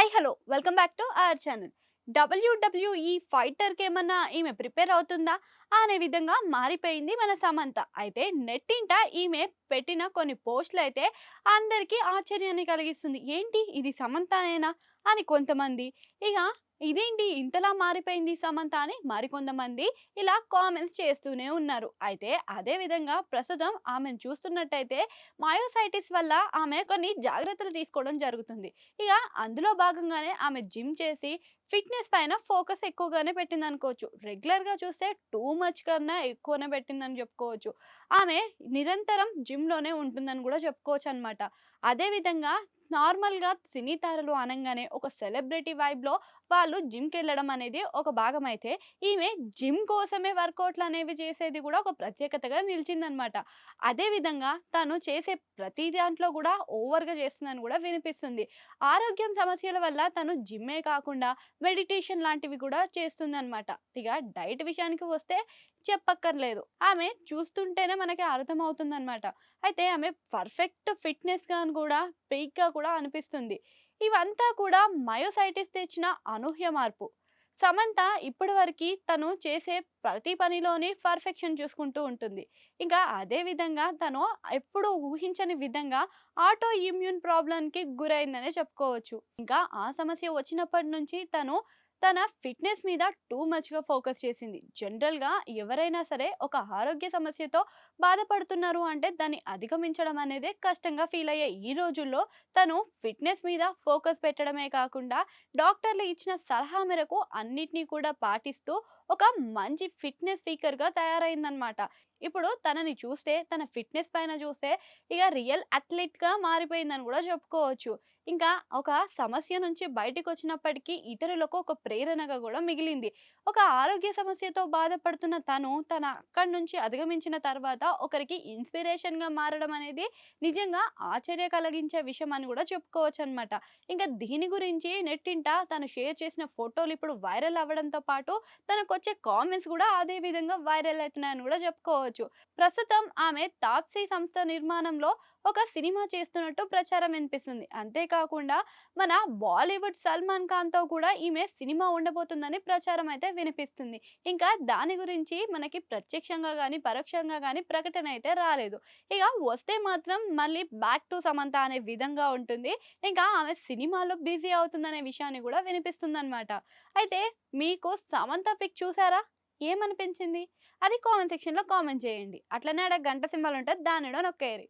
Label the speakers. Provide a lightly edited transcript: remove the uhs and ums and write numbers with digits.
Speaker 1: Hi hello welcome back to our channel. WWE ఫైటర్కి ఏమన్నా ఈమె ప్రిపేర్ అవుతుందా అనే విధంగా మారిపోయింది మన సమంత. అయితే నెట్టింట ఈమె పెట్టిన కొన్ని పోస్టులు అయితే అందరికీ ఆశ్చర్యాన్ని కలిగిస్తుంది. ఏంటి ఇది సమంతనేనా అని కొంతమంది, ఇక ఇదేంటి ఇంతలా మారిపోయింది సమంత అని మరికొంతమంది ఇలా కామెంట్స్ చేస్తూనే ఉన్నారు. అయితే అదే విధంగా ప్రస్తుతం ఆమెను చూస్తున్నట్టయితే మయోసైటిస్ వల్ల ఆమె కొన్ని జాగ్రత్తలు తీసుకోవడం జరుగుతుంది. ఇక అందులో భాగంగానే ఆమె జిమ్ చేసి ఫిట్‌నెస్ పైన ఫోకస్ ఎక్కువగానే పెట్టిందనుకోవచ్చు. రెగ్యులర్‌గా చూస్తే టూ మచ్ కన్నా ఎక్కువనే పెట్టిందని చెప్పుకోవచ్చు. ఆమె నిరంతరం జిమ్‌లోనే ఉంటుందని గూడా చెప్పుకోవచ్చనమాట. అదే విధంగా నార్మల్‌గా సినీ తారలు అనంగానే ఒక సెలబ్రిటీ వైబ్‌లో వాళ్ళు జిమ్‌కెళ్ళడం అనేది ఒక భాగమైతే, ఈమె జిమ్ కోసమే వర్కౌట్‌లనేవి చేసేది గూడా ఒక ప్రత్యేకతగా నిలిచిందనమాట. అదే విధంగా తను చేసే ప్రతి దాంట్లో గూడా ఓవర్‌గా చేస్తుందని గూడా వినిపిస్తుంది. ఆరోగ్యం సమస్యల వల్ల తను జిమ్మే కాకుండా మెడిటేషన్ లాంటివి కూడా చేస్తుందనమాట. ఇక డైట్ విషయానికి వస్తే చెప్పక్కర్లేదు. ఆమె చూస్తుంటేనే మనకి అర్థమవుతుందనమాట. అయితే ఆమె పర్ఫెక్ట్ ఫిట్‌నెస్‌గా కూడా పీక్‌గా కూడా అనిపిస్తుంది. ఇవంతా కూడా మయోసైటిస్ తెచ్చిన అనూహ్య మార్పు. సమంత ఇప్పటివరకి తను చేసే ప్రతి పనిలోని పర్ఫెక్షన్ చూసుకుంటూ ఉంటుంది. ఇంకా అదే విధంగా తను ఎప్పుడూ ఊహించని విధంగా ఆటో ఇమ్యూన్ ప్రాబ్లమ్‌కి గురైందనే చెప్పుకోవచ్చు. ఇంకా ఆ సమస్య వచ్చినప్పటి నుంచి తను తన ఫిట్‌నెస్ మీద టూ మచ్‌గా ఫోకస్ చేసింది. జనరల్‌గా ఎవరైనా సరే ఒక ఆరోగ్య సమస్యతో బాధపడుతున్నారు అంటే దాన్ని అధిగమించడం అనేదే కష్టంగా ఫీల్ అయ్యే ఈ రోజుల్లో తను ఫిట్‌నెస్ మీద ఫోకస్ పెట్టడమే కాకుండా డాక్టర్లు ఇచ్చిన సలహా మేరకు అన్నిటిని కూడా పాటిస్తూ ఒక మంచి ఫిట్‌నెస్ సీకర్‌గా తయారైందనమాట. ఇప్పుడు తనని చూస్తే తన ఫిట్‌నెస్ పైన చూస్తే ఇక రియల్ అథ్లెట్‌గా మారిపోయిందని కూడా చెప్పుకోవచ్చు. ఇంకా ఒక సమస్య నుంచి బయటికొచ్చినప్పటికీ ఇతరులకు ఒక ప్రేరణగా కూడా మిగిలింది. ఒక ఆరోగ్య సమస్యతో బాధపడుతున్న తను తన అక్కడి నుంచి అధిగమించిన తర్వాత ఒకరికి ఇన్‌స్పిరేషన్‌గా మారడం అనేది నిజంగా ఆశ్చర్య కలిగించే విషయం అని కూడా చెప్పుకోవచ్చనమాట. ఇంకా దీని గురించి నెట్టింట తను షేర్ చేసిన ఫోటోలు ఇప్పుడు వైరల్ అవ్వడంతో పాటు తనకొచ్చే కామెంట్స్ కూడా అదే విధంగా వైరల్ అవుతున్నాయని కూడా చెప్పుకోవచ్చు. ప్రస్తుతం ఆమె తాప్సీ సంస్థ నిర్మాణంలో ఒక సినిమా చేస్తున్నట్టు ప్రచారం వినిపిస్తుంది. అంతేకాకుండా మన బాలీవుడ్ సల్మాన్ ఖాన్‌తో కూడా ఈమె సినిమా ఉండబోతుందని ప్రచారం అయితే వినిపిస్తుంది. ఇంకా దాని గురించి మనకి ప్రత్యక్షంగా గాని, పరోక్షంగా గాని ప్రకటన అయితే రాలేదు. ఇక వస్తే మాత్రం మళ్ళీ బ్యాక్ టు సమంత అనే విధంగా ఉంటుంది. ఇంకా ఆమె సినిమాలో బిజీ అవుతుందనే విషయాన్ని కూడా వినిపిస్తుందనమాట. అయితే మీకు సమంత పిక్ చూసారా? ఏమనిపించింది? అది కామెంట్ సెక్షన్‌లో కామెంట్ చేయండి. అట్లనే ఆడ గంట సింబల్ ఉంటది. దాన్ని కూడా నొక్కేయండి.